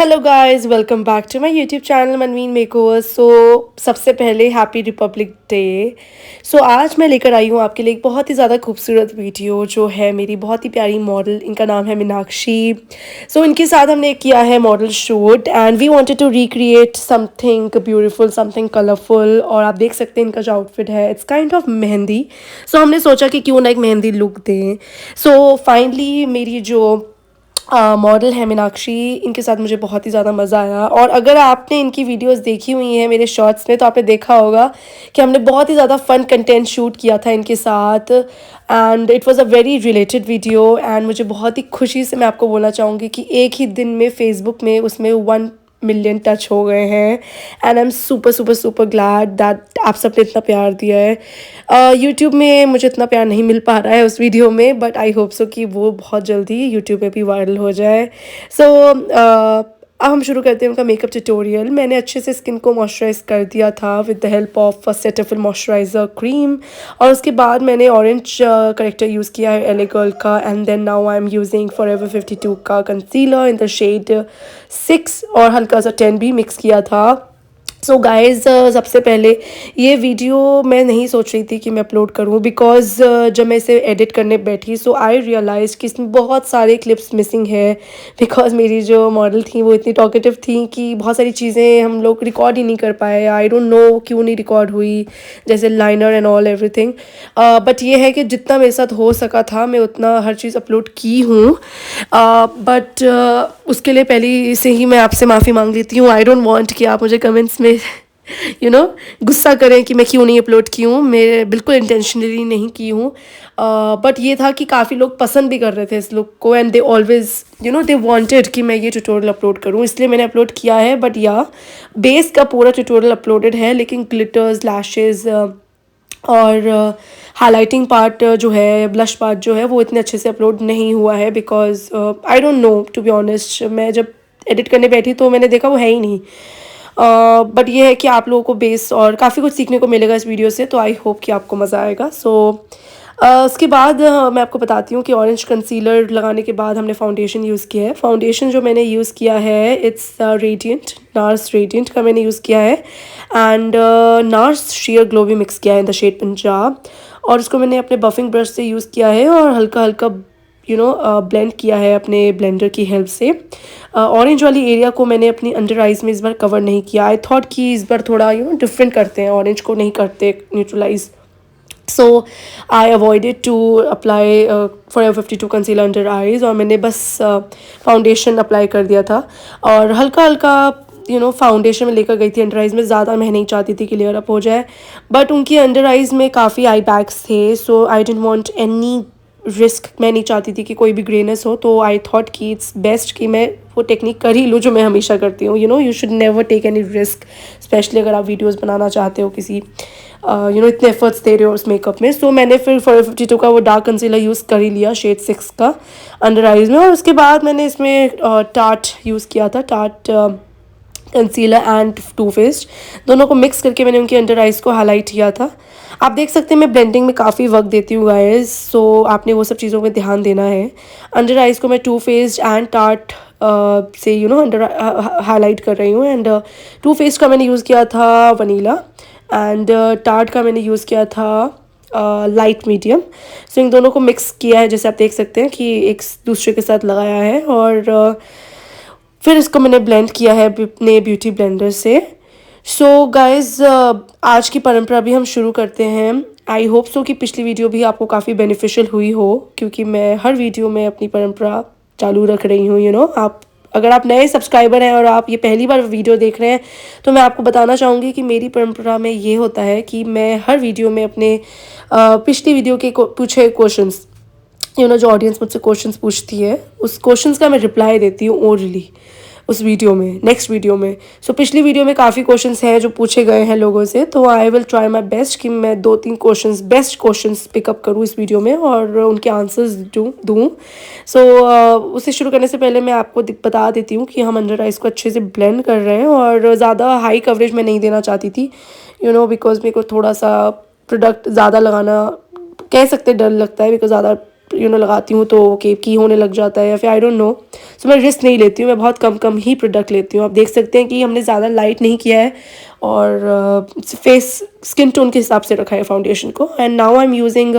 Hello guys, welcome back to my YouTube channel Manveen makeovers. सबसे पहले happy republic day. आज मैं लेकर आई हूँ आपके लिए एक बहुत ही ज़्यादा खूबसूरत वीडियो जो है मेरी बहुत ही प्यारी मॉडल, इनका नाम है मीनाक्षी। इनके साथ हमने किया है model shoot and we wanted to recreate something beautiful, something colourful. और आप देख सकते हैं इनका जो आउटफिट है इट्स काइंड ऑफ मेहंदी। हमने सोचा कि क्यों ना एक मेहंदी लुक दें। फाइनली मेरी जो मॉडल है मीनाक्षी, इनके साथ मुझे बहुत ही ज़्यादा मज़ा आया। और अगर आपने इनकी वीडियोस देखी हुई हैं मेरे शॉर्ट्स में तो आपने देखा होगा कि हमने बहुत ही ज़्यादा फ़न कंटेंट शूट किया था इनके साथ and it was a very related video. And मुझे बहुत ही खुशी से मैं आपको बोलना चाहूँगी कि एक ही दिन में फेसबुक में उसमें 1 मिलियन टच हो गए हैं and I am super super super glad that आप सबने इतना प्यार दिया है। यूट्यूब में मुझे इतना प्यार नहीं मिल पा रहा है उस वीडियो में, बट आई होप सो कि वो बहुत जल्दी यूट्यूब पे भी वायरल हो जाए। अब हम शुरू करते हैं उनका मेकअप ट्यूटोरियल। मैंने अच्छे से स्किन को मॉइस्चराइज कर दिया था with the help of Cetaphil moisturiser cream. और उसके बाद मैंने ऑरेंज करेक्टर यूज़ किया है एले गर्ल का। And then now I am using Forever 52 का कंसीलर इन द शेड 6 और हल्का सा 10 भी मिक्स किया था। गाइज़, सबसे पहले ये वीडियो मैं नहीं सोच रही थी कि मैं अपलोड करूँ बिकॉज़ जब मैं इसे एडिट करने बैठी आई रियलाइज़ कि इसमें बहुत सारे क्लिप्स मिसिंग है। बिकॉज़ मेरी जो मॉडल थी वो इतनी टॉकेटिव थी कि बहुत सारी चीज़ें हम लोग रिकॉर्ड ही नहीं कर पाए। आई डोंट नो क्यों नहीं रिकॉर्ड हुई, जैसे liner and all everything. But ये है कि जितना मेरे साथ हो सका था मैं उतना हर चीज़ अपलोड की हूँ। बट उसके लिए पहले से ही मैं आपसे माफ़ी मांग लेती हूँ। आई डोंट वांट कि आप मुझे कमेंट्स में गुस्सा करें कि मैं क्यों नहीं अपलोड की हूँ। मैं बिल्कुल इंटेंशनली नहीं की हूँ। बट ये था कि काफ़ी लोग पसंद भी कर रहे थे इस लुक को and they always they wanted कि मैं ये ट्यूटोरियल अपलोड करूँ, इसलिए मैंने अपलोड किया है। बट या बेस का पूरा ट्यूटोरियल अपलोडेड है, लेकिन ग्लिटर्स, लैशेज़ और हाइलाइटिंग पार्ट जो है, ब्लश पार्ट जो है, वो इतने अच्छे से अपलोड नहीं हुआ है because I don't know, to be honest. मैं जब एडिट करने बैठी तो मैंने देखा वो है ही नहीं। बट ये है कि आप लोगों को बेस और काफ़ी कुछ सीखने को मिलेगा इस वीडियो से, तो आई होप कि आपको मज़ा आएगा। उसके बाद मैं आपको बताती हूँ कि ऑरेंज कंसीलर लगाने के बाद हमने फाउंडेशन यूज़ किया है। फाउंडेशन जो मैंने यूज़ किया है इट्स रेडिएंट, नार्स रेडिएंट का मैंने यूज़ किया है एंड नार्स शेयर ग्लो भी मिक्स किया है इन द शेड पंजाब। और इसको मैंने अपने बफिंग ब्रश से यूज़ किया है और हल्का हल्का ब्लेंड किया है अपने ब्लेंडर की हेल्प से। ऑरेंज वाली एरिया को मैंने अपनी अंडर आइज़ में इस बार कवर नहीं किया। आई थॉट कि इस बार थोड़ा डिफरेंट करते हैं, ऑरेंज को नहीं करते neutralise. I avoided to apply Forever 52 concealer under eyes और मैंने बस फाउंडेशन अप्लाई कर दिया था और हल्का हल्का फाउंडेशन में लेकर गई थी अंडर आइज़ में। ज़्यादा मैं नहीं चाहती थी कि लेयर अप हो जाए, बट उनकी अंडर आइज़ में काफ़ी आई बैग्स थे, so I didn't want any risk. मैं नहीं चाहती थी कि कोई भी ग्रेनेस हो, तो आई थॉट कि इट्स बेस्ट कि मैं वो टेक्निक कर ही लूँ जो मैं हमेशा करती हूँ। You should never take any risk, specially अगर आप वीडियोस बनाना चाहते हो किसी इतने एफर्ट्स दे रहे हो उस मेकअप में। मैंने फिर फॉरएवर 52 का वो डार्क कंसीलर यूज़ कर ही लिया शेड 6 का अंडर आइज़ में। और उसके बाद मैंने इसमें टार्ट यूज़ किया था, टार्ट कंसीलर एंड टूफेस्ड, दोनों को मिक्स करके मैंने उनकी अंडर आइज़ को हाईलाइट किया था। आप देख सकते हैं मैं ब्लेंडिंग में काफ़ी वक्त देती हूँ गाइस, आपने वो सब चीज़ों में ध्यान देना है। अंडर आइज़ को मैं टूफेस्ड एंड टार्ट से अंडर हाईलाइट कर रही हूँ। एंड टूफेस्ड का मैंने यूज़ किया था वनीला एंड टार्ट का मैंने यूज़ किया था लाइट मीडियम। इन दोनों को मिक्स किया है, जैसे आप देख सकते हैं कि एक दूसरे के साथ लगाया है। और फिर इसको मैंने ब्लेंड किया है अपने ब्यूटी ब्लेंडर से। गाइज़, आज की परंपरा भी हम शुरू करते हैं। आई होप सो कि पिछली वीडियो भी आपको काफ़ी बेनिफिशियल हुई हो, क्योंकि मैं हर वीडियो में अपनी परंपरा चालू रख रही हूँ। अगर आप नए सब्सक्राइबर हैं और आप ये पहली बार वीडियो देख रहे हैं तो मैं आपको बताना चाहूँगी कि मेरी परंपरा में ये होता है कि मैं हर वीडियो में अपने पिछली वीडियो के पूछे क्वेश्चंस, जो ऑडियंस मुझसे क्वेश्चंस पूछती है उस क्वेश्चंस का मैं रिप्लाई देती हूँ ओरली उस वीडियो में, नेक्स्ट वीडियो में। पिछली वीडियो में काफ़ी क्वेश्चंस हैं जो पूछे गए हैं लोगों से, तो I will try my best कि मैं 2-3 क्वेश्चंस, बेस्ट क्वेश्चंस पिकअप करूँ इस वीडियो में और उनके आंसर्स दूँ। उसे शुरू करने से पहले मैं आपको बता देती हूँ कि हम अंडर आइज़ को अच्छे से ब्लेंड कर रहे हैं और ज़्यादा हाई कवरेज में नहीं देना चाहती थी, बिकॉज मेरे को थोड़ा सा प्रोडक्ट ज़्यादा लगाना कह सकते डर लगता है, बिकॉज ज़्यादा लगाती हूँ तो केकी होने लग जाता है या फिर आई डोंट नो। सो मैं रिस्क नहीं लेती हूँ, मैं बहुत कम कम ही प्रोडक्ट लेती हूँ। आप देख सकते हैं कि हमने ज़्यादा लाइट नहीं किया है और फेस स्किन टोन के हिसाब से रखा है फाउंडेशन को। And now I am using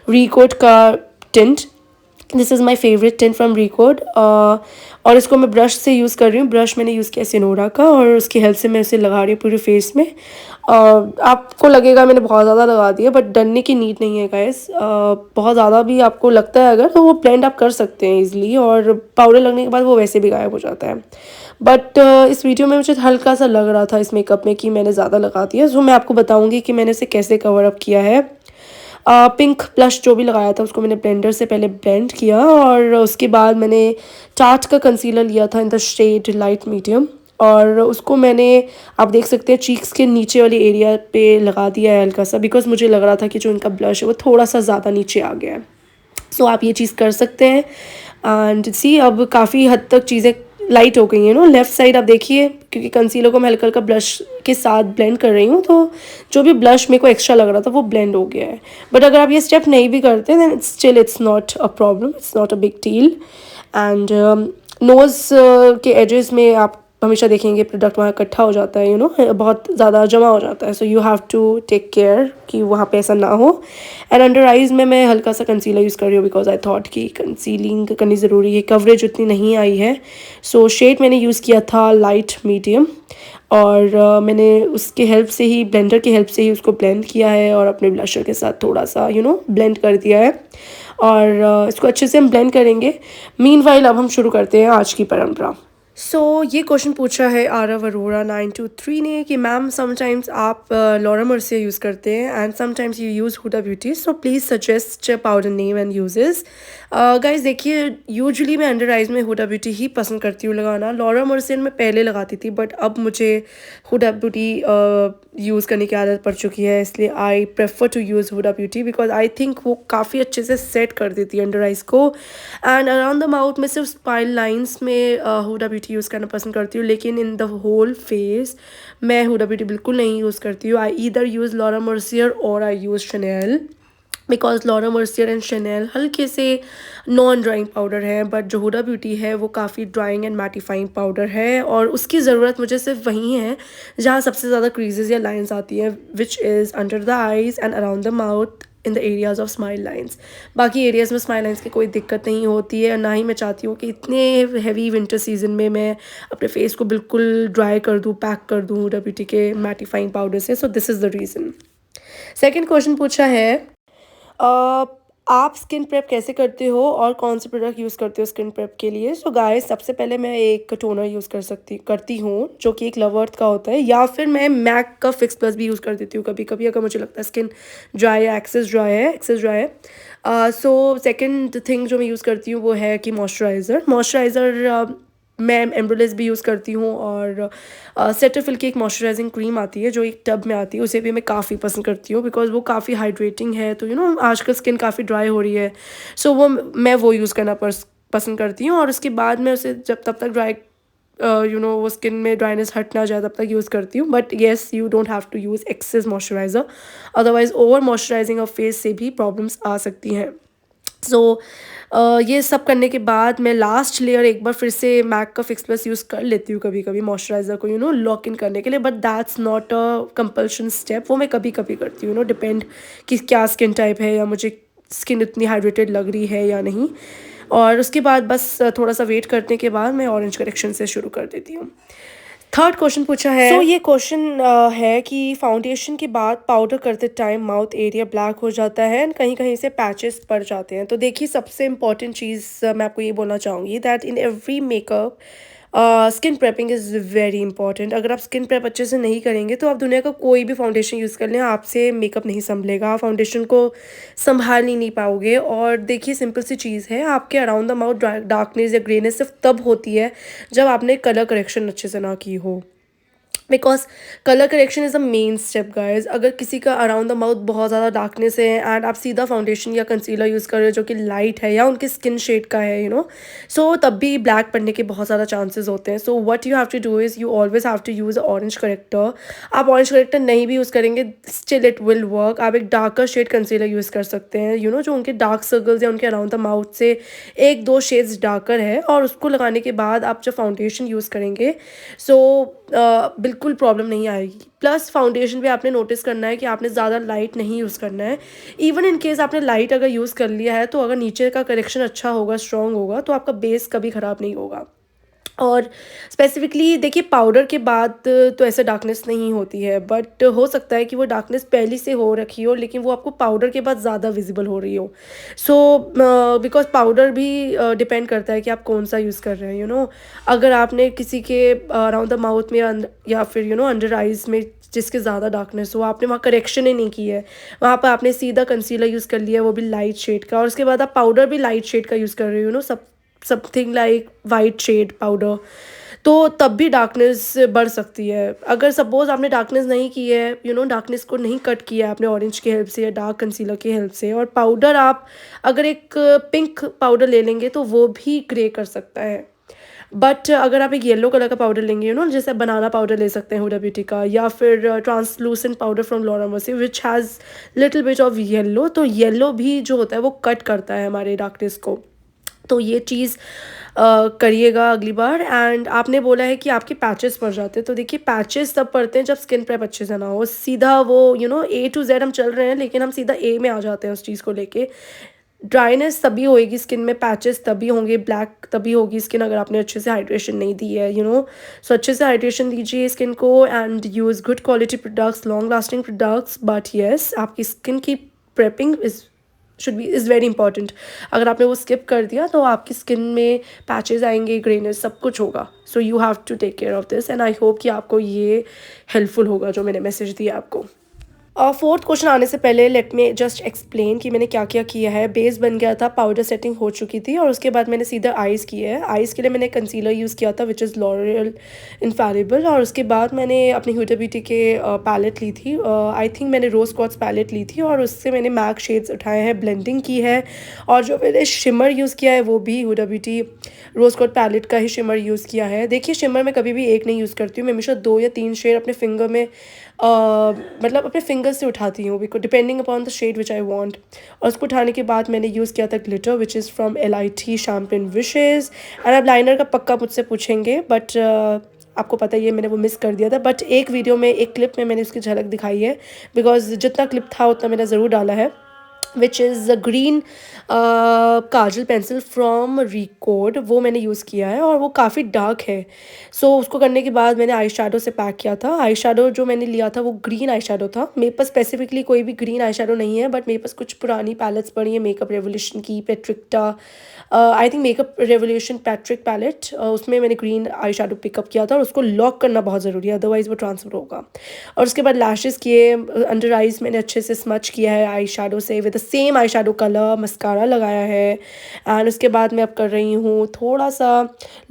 Recode का tint. This is my favourite tint from Recode और इसको मैं ब्रश से यूज़ कर रही हूँ। ब्रश मैंने यूज़ किया सिनोरा का और उसकी हेल्प से मैं इसे लगा रही हूँ पूरे फेस में। आपको लगेगा मैंने बहुत ज़्यादा लगा दिया, बट डरने की नीड नहीं है गाइस। बहुत ज़्यादा भी आपको लगता है अगर तो वो ब्लेंड आप कर सकते हैं ईजिली, और पाउडर लगने के बाद वो वैसे भी गायब हो जाता है। बट इस वीडियो में मुझे हल्का सा लग रहा था इस मेकअप में कि मैंने ज़्यादा लगा दिया। सो मैं आपको बताऊँगी कि मैंने इसे कैसे कवर अप किया है। पिंक ब्लश जो भी लगाया था उसको मैंने ब्लेंडर से पहले ब्लेंड किया और उसके बाद मैंने टाट का कंसीलर लिया था in the shade light medium, और उसको मैंने आप देख सकते हैं चीक्स के नीचे वाले एरिया पे लगा दिया है हल्का सा, बिकॉज मुझे लग रहा था कि जो इनका ब्लश है वो थोड़ा सा ज़्यादा नीचे आ गया है। सो आप ये चीज़ कर सकते हैं। एंड सी अब काफ़ी हद तक चीज़ें लाइट हो गई हैं नो। लेफ़्ट साइड आप देखिए, क्योंकि कंसीलर को मैं हल्का हल्का ब्लश के साथ ब्लेंड कर रही हूँ, तो जो भी ब्लश मेरे को एक्स्ट्रा लग रहा था वो ब्लेंड हो गया है। बट अगर आप ये स्टेप नहीं भी करते then still it's not a problem, it's not a big deal. And nose के एजेस में आप हमेशा देखेंगे प्रोडक्ट वहाँ इकट्ठा हो जाता है, बहुत ज़्यादा जमा हो जाता है। So you have to take care कि वहाँ पे ऐसा ना हो। एंड अंडर आइज़ में मैं हल्का सा कंसीलर यूज़ कर रही हूँ बिकॉज आई थॉट कि कंसीलिंग करनी ज़रूरी है, कवरेज उतनी नहीं आई है। सो शेड मैंने यूज़ किया था लाइट मीडियम, और मैंने उसके हेल्प से ही, ब्लेंडर की हेल्प से ही उसको ब्लेंड किया है और अपने ब्लशर के साथ थोड़ा सा ब्लेंड कर दिया है। और इसको अच्छे से हम ब्लेंड करेंगे। मीनवाइल अब हम शुरू करते हैं आज की परंपरा। ये क्वेश्चन पूछा है आरव अरोड़ा 923 ने कि मैम समटाइम्स आप लॉरा मर्सिया यूज़ करते हैं and sometimes you use Huda Beauty, so please suggest powder name and uses. Guys देखिए, यूजुअली मैं अंडर आइज़ में हुडा ब्यूटी ही पसंद करती हूँ लगाना। लॉरा मर्सियन मैं पहले लगाती थी, बट अब मुझे हुडा ब्यूटी यूज़ करने की आदत पड़ चुकी है, इसलिए I prefer to use Huda Beauty because I think वो काफ़ी अच्छे से सेट कर देती है अंडर आइज़ को। एंड अराउंड द माउथ में सिर्फ स्पाइल लाइन्स में हुडा ब्यूटी यूज़ करना पसंद करती हूँ, लेकिन इन द होल फेस मैं हुडा ब्यूटी बिल्कुल नहीं यूज़ करती हूँ। I either use Laura Mercier और I use Chanel, because Laura Mercier and Chanel हल्के से नॉन ड्राइंग पाउडर है, बट जो हुडा ब्यूटी है वो काफ़ी ड्राइंग एंड मैटिफाइंग पाउडर है, और उसकी ज़रूरत मुझे सिर्फ वहीं है जहाँ सबसे ज़्यादा क्रीजेज़ या लाइन्स आती हैं, which is under the eyes and around the mouth in the areas of smile lines. बाकी एरियाज़ में स्माइल लाइन्स की कोई दिक्कत नहीं होती है, और ना ही मैं चाहती हूँ कि इतने हैवी विंटर सीजन में मैं अपने फेस को बिल्कुल ड्राई कर दूँ, पैक कर दूँ हुडा ब्यूटी के मैटिफाइंग पाउडर से। So this is the reason. Second question पूछा है अ, आप स्किन प्रेप कैसे करते हो और कौन से प्रोडक्ट यूज़ करते हो स्किन प्रेप के लिए? सो गाइस, सबसे पहले मैं एक टोनर यूज़ करती हूँ जो कि एक लव अर्थ का होता है, या फिर मैं मैक का फिक्स प्लस भी यूज़ कर देती हूँ कभी कभी, अगर मुझे लगता है स्किन ड्राई है, एक्सेस ड्राई है। सो सेकेंड थिंग जो मैं यूज़ करती हूँ वो है कि मॉइस्चराइज़र मैं एम्ब्रोलेस भी यूज़ करती हूँ, और सेटाफिल की एक मॉइस्चराइजिंग क्रीम आती है जो एक टब में आती है, उसे भी मैं काफ़ी पसंद करती हूँ बिकॉज वो काफ़ी हाइड्रेटिंग है। तो आजकल स्किन काफ़ी ड्राई हो रही है, सो मैं वो यूज़ करना पसंद करती हूँ, और उसके बाद मैं उसे जब तब तक ड्राई वो स्किन में ड्राइनेस हट ना जाए तब तक यूज़ करती हूँ। But yes, you don't have to use excess moisturiser, otherwise over moisturising of face से भी प्रॉब्लम्स आ सकती हैं। ये सब करने के बाद मैं लास्ट लेयर एक बार फिर से मैक का फिक्स प्लस यूज़ कर लेती हूँ कभी कभी मॉइस्चराइज़र को लॉक इन करने के लिए, but that's not a compulsion step. वो मैं कभी कभी करती हूँ, डिपेंड कि क्या स्किन टाइप है या मुझे स्किन इतनी हाइड्रेटेड लग रही है या नहीं। और उसके बाद बस थोड़ा सा वेट करने के बाद मैं ऑरेंज करेक्शन से शुरू कर देती हूँ। थर्ड क्वेश्चन पूछा है, ये क्वेश्चन है कि फाउंडेशन के बाद पाउडर करते टाइम माउथ एरिया ब्लैक हो जाता है एंड कहीं कहीं से पैचेस पड़ जाते हैं। तो देखिए, सबसे इंपॉर्टेंट चीज़ मैं आपको ये बोलना चाहूँगी that in every makeup skin prepping is very important. अगर आप स्किन प्रेप अच्छे से नहीं करेंगे तो आप दुनिया का कोई भी फाउंडेशन यूज़ कर लें, आपसे मेकअप नहीं संभलेगा, आप फाउंडेशन को संभाल ही नहीं पाओगे। और देखिए, सिंपल सी चीज़ है, आपके अराउंड द माउथ डार्कनेस या ग्रेनेस सिर्फ तब होती है जब आपने कलर करेक्शन अच्छे से ना की हो। Because colour correction is a main step guys. अगर किसी का अराउंड द माउथ बहुत ज़्यादा डार्कनेस है एंड आप सीधा फाउंडेशन या कंसीलर यूज़ कर रहे हो जो कि लाइट है या उनके स्किन शेड का है, सो तब भी ब्लैक पड़ने के बहुत ज़्यादा चांसेस होते हैं। So what you have to do is you always have to use orange corrector. आप ऑरेंज करेक्टर नहीं भी यूज़ करेंगे, स्टिल इट विल वर्क। आप एक डार्कर शेड कंसीलर यूज़ कर सकते हैं, जो उनके डार्क सर्कल्स या उनके अराउंड द माउथ से एक दो शेड्स डार्कर है, और उसको लगाने के बाद आप जब फाउंडेशन यूज़ करेंगे सो बिल्कुल प्रॉब्लम नहीं आएगी। प्लस फाउंडेशन पे आपने नोटिस करना है कि आपने ज़्यादा लाइट नहीं यूज़ करना है। इवन इन केस आपने लाइट अगर यूज़ कर लिया है, तो अगर नीचे का करेक्शन अच्छा होगा, स्ट्रॉन्ग होगा, तो आपका बेस कभी ख़राब नहीं होगा। और स्पेसिफिकली देखिए, पाउडर के बाद तो ऐसे डार्कनेस नहीं होती है, बट हो सकता है कि वो डार्कनेस पहले से हो रखी हो, लेकिन वो आपको पाउडर के बाद ज़्यादा विजिबल हो रही हो। सो बिकॉज पाउडर भी डिपेंड करता है कि आप कौन सा यूज़ कर रहे हैं। अगर आपने किसी के अराउंड द माउथ में या फिर अंडर आइज़ में जिसके ज़्यादा डार्कनेस हो, आपने वहाँ करेक्शन ही नहीं की है, वहाँ पर आपने सीधा कंसीलर यूज़ कर लिया, वो भी लाइट शेड का, और उसके बाद आप पाउडर भी लाइट शेड का यूज़ कर रहे हो, something like white shade powder, तो तब भी डार्कनेस बढ़ सकती है। अगर सपोज आपने डार्कनेस नहीं की है, डार्कनेस को नहीं कट किया है आपने ऑरेंज की हेल्प से या डार्क कंसीलर की हेल्प से, और पाउडर आप अगर एक पिंक पाउडर ले लेंगे तो वो भी ग्रे कर सकता है। बट अगर आप एक येलो कलर का पाउडर लेंगे, जैसे बनाना पाउडर ले सकते हैं हुडा ब्यूटी का, या फिर translucent powder from Laura mercy which has little bit of yellow, तो येलो भी जो होता है वो कट करता है हमारे डार्कनेस को। तो ये चीज़ करिएगा अगली बार। एंड आपने बोला है कि आपके पैचेस पड़ जाते हैं, तो देखिए पैचेस तब पड़ते हैं जब स्किन प्रेप अच्छे से ना हो। सीधा वो A to Z हम चल रहे हैं, लेकिन हम सीधा A में आ जाते हैं उस चीज़ को लेके। ड्राइनेस तभी होएगी स्किन में, पैचेस तभी होंगे, ब्लैक तभी होगी स्किन अगर आपने अच्छे से हाइड्रेशन नहीं दी है। सो अच्छे से हाइड्रेशन दीजिए स्किन को and use good quality products, long lasting products. But yes, आपकी स्किन की प्रेपिंग इज़ वेरी इंपॉर्टेंट। अगर आपने वो स्किप कर दिया तो आपकी स्किन में पैचेस आएंगे, ग्रेनेस, सब कुछ होगा। So you have to take care of this and I hope कि आपको ये हेल्पफुल होगा जो मैंने मैसेज दिया आपको। और फोर्थ क्वेश्चन आने से पहले लेट मी जस्ट एक्सप्लेन कि मैंने क्या क्या किया है। बेस बन गया था, पाउडर सेटिंग हो चुकी थी, और उसके बाद मैंने सीधा आइज़ किया है। आइज़ के लिए मैंने कंसीलर यूज़ किया था विच इज़ लॉरियल इनफैलिबल, और उसके बाद मैंने अपनी हुडा ब्यूटी के पैलेट ली थी, आई थिंक मैंने रोज़ क्वार्ट्ज पैलेट ली थी, और उससे मैंने मैक शेड्स उठाए हैं, ब्लेंडिंग की है। और जो मैंने शिमर यूज़ किया है वो भी हुडा ब्यूटी रोज़ क्वार्ट्ज पैलेट का ही शिमर यूज़ किया है। देखिए, शिमर मैं कभी भी एक नहीं यूज़ करती हूँ, मैं हमेशा 2 या 3 शेड अपने फिंगर में मतलब अपने फिंगर से उठाती हूँ, because depending upon the shade which I want. और उसको उठाने के बाद मैंने यूज़ किया था glitter which is from LIT champagne wishes. And आप लाइनर का पक्का मुझसे पूछेंगे, बट आपको पता ही है मैंने वो मिस कर दिया था, बट एक वीडियो में, एक क्लिप में मैंने उसकी झलक दिखाई है, बिकॉज जितना क्लिप था उतना मैंने ज़रूर डाला है। Which is a green Kajal pencil from record, वो मैंने यूज़ किया है और वो काफ़ी डार्क है। सो उसको करने के बाद मैंने आई शेडो से पैक किया था। आई शेडो जो मैंने लिया था वो ग्रीन आई शेडो था। मेरे पास स्पेसिफिकली कोई भी ग्रीन आई शेडो नहीं है, बट मेरे पास कुछ पुरानी पैलेट्स पड़ी हैं मेकअप रेवोल्यूशन की, Patrick Ta, I think Makeup Revolution Patrick palette, उसमें मैंने ग्रीन आई शेडो पिकअप किया था, और उसको लॉक करना बहुत ज़रूरी है, अदरवाइज़ वो ट्रांसफ़र होगा। और उसके बाद लैशेज़ किए, अंडर आइज़ मैंने अच्छे से स्मच किया है आई शेडो से with the same eye shadow colour, mascara लगाया है। एंड उसके बाद मैं अब कर रही हूँ थोड़ा सा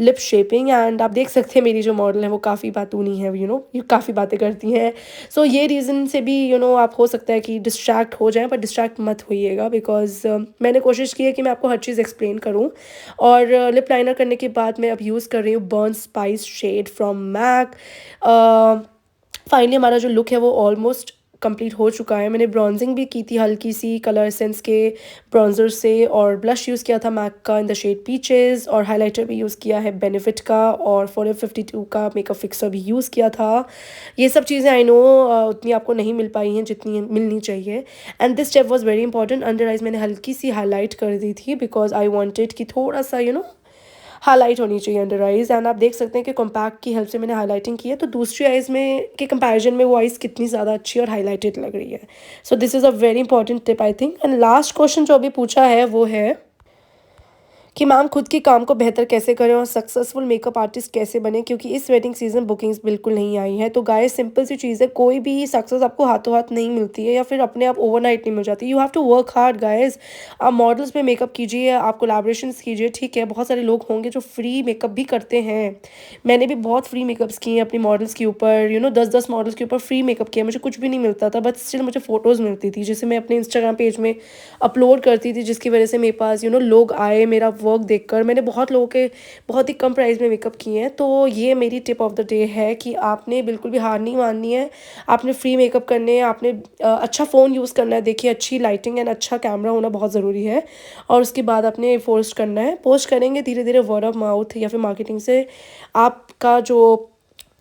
लिप शेपिंग। एंड आप देख सकते हैं मेरी जो मॉडल है वो काफ़ी बातूनी है, ये काफ़ी बातें करती हैं। सो ये रीज़न से भी आप हो सकता है कि डिस्ट्रैक्ट हो जाएं, पर डिस्ट्रैक्ट मत होइएगा, बिकॉज मैंने कोशिश की है कि मैं आपको हर चीज़ एक्सप्लेन करूँ। और लिप लाइनर करने के बाद मैं अब यूज़ कर रही हूँ burn spice shade from MAC. Finally हमारा जो लुक है वो ऑलमोस्ट कंप्लीट हो चुका है। मैंने ब्रॉन्जिंग भी की थी हल्की सी कलर एसेंस के ब्रॉन्जर से, और ब्लश यूज़ किया था मैक का इन द शेड पीचेस, और हाइलाइटर भी यूज़ किया है बेनिफिट का, और फॉर 52 का मेकअप फिक्सर भी यूज़ किया था। ये सब चीज़ें आई नो उतनी आपको नहीं मिल पाई हैं जितनी मिलनी चाहिए। And this step was very important. Under eyes मैंने हल्की सी हाईलाइट कर दी थी, बिकॉज आई वॉन्टेड कि थोड़ा सा हाईलाइट होनी चाहिए अंडर आइज़। एंड आप देख सकते हैं कि कॉम्पैक्ट की हेल्प से मैंने हाईलाइटिंग की है, तो दूसरी आइज़ में के कंपैरिजन में वो आइज़ कितनी ज़्यादा अच्छी और हाईलाइटेड लग रही है। So this is a very important tip I think. And last question जो अभी पूछा है वो है कि मैम खुद के काम को बेहतर कैसे करें और सक्सेसफुल मेकअप आर्टिस्ट कैसे बने, क्योंकि इस वेडिंग सीज़न बुकिंग्स बिल्कुल नहीं आई हैं। तो गाइस सिंपल सी चीज़ है, कोई भी सक्सेस आपको हाथों हाथ नहीं मिलती है या फिर अपने आप ओवरनाइट नहीं मिल जाती। You have to work hard guys. आप मॉडल्स पे मेकअप कीजिए, आप कोलैबोरेशंस कीजिए, ठीक है। बहुत सारे लोग होंगे जो फ्री मेकअप भी करते हैं। मैंने भी बहुत फ्री मेकअप्स किए हैं अपनी मॉडल्स के ऊपर, 10-10 मॉडल्स के ऊपर फ्री मेकअप किया। मुझे कुछ भी नहीं मिलता था, बट स्टिल मुझे फ़ोटोज़ मिलती थी, जिसे मैं अपने इंस्टाग्राम पेज में अपलोड करती थी, जिसकी वजह से मेरे पास लोग आए मेरा वर्क देखकर। मैंने बहुत लोगों के बहुत ही कम प्राइस में मेकअप किए हैं। तो ये मेरी टिप ऑफ द डे है कि आपने बिल्कुल भी हार नहीं माननी है। आपने फ्री मेकअप करने हैं, आपने अच्छा फ़ोन यूज़ करना है। देखिए अच्छी लाइटिंग एंड अच्छा कैमरा होना बहुत ज़रूरी है। और उसके बाद आपने पोस्ट करना है। पोस्ट करेंगे धीरे धीरे, वर्ड ऑफ माउथ या फिर मार्केटिंग से आपका जो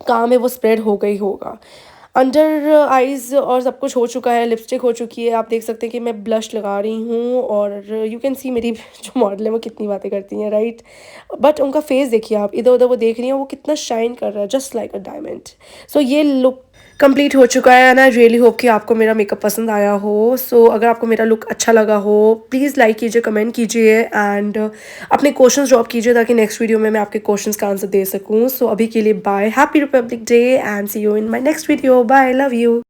काम है वो स्प्रेड होगा ही होगा। अंडर आइज़ और सब कुछ हो चुका है, लिपस्टिक हो चुकी है। आप देख सकते हैं कि मैं ब्लश लगा रही हूँ और यू कैन सी मेरी जो मॉडल है वो कितनी बातें करती हैं, राइट। बट उनका फेस देखिए आप, इधर उधर वो देख रही हैं, वो कितना शाइन कर रहा है, जस्ट लाइक अ डायमंड। सो ये लुक कंप्लीट हो चुका है एंड आई रियली होप कि आपको मेरा मेकअप पसंद आया हो। सो अगर आपको मेरा लुक अच्छा लगा हो, प्लीज़ लाइक कीजिए, कमेंट कीजिए एंड अपने क्वेश्चंस ड्रॉप कीजिए, ताकि नेक्स्ट वीडियो में मैं आपके क्वेश्चंस का आंसर दे सकूँ। सो अभी के लिए bye, happy republic day and see you in my next video, bye, love you.